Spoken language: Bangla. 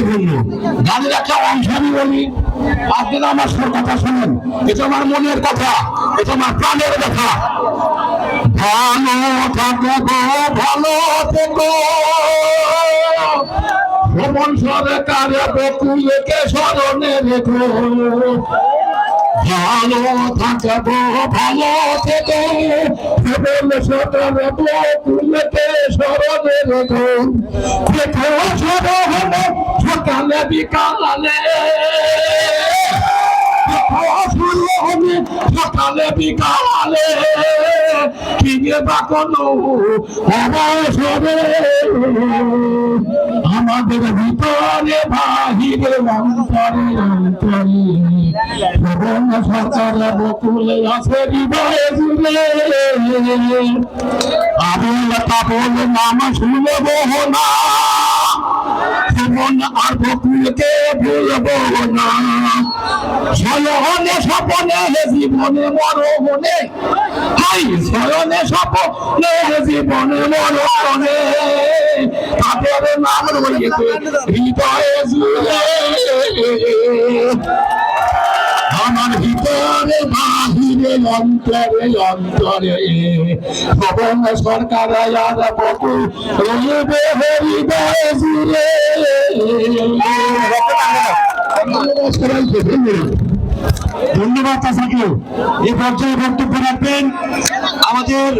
গুরুত্বপূর্ণ। গানের একটা অংশ আমি বলি, আপনারা আমার কথা শোনেন। এটা আমার মনের কথা, এটা আমার প্রাণের কথা। ভালো থাকো গো, ভালো থেকো, ভ্রমণ সরকারে বকুলকে স্মরণে রেখো। ভালো থাকো, ভালো থেকো, ভ্রমণ সরকারে বকুলকে স্মরণে রেখো। দেখো স্মরণ সকালে বিকালে, সকালে বিকালে, কিনে বা কোনো অবসরে আমাদের ভিতরে বাহিরে অন্তরে অন্তরে ভ্রমণ সরকারে বকুলে আছে হৃদয়ে জুড়ে। আবুল কাবুল নাম শুনব না, ভ্রমণ আর বকুলকে ভুলবো না। শয়নে স্বপনে জীবনে মরণে, হাই শয়নে স্বপনে জীবনে মরণে, তাদের নাম রয়েছে হৃদয়ে জুড়ে। আমার ভিতরে বাহিরে অন্তরে অন্তরে ভ্রমণ সরকার আর বকুল রইবে হৃদয়ে জুড়ে। ধন্যবাদ চাচাকে। এ পর্যায়ে বক্তব্য রাখবেন আমাদের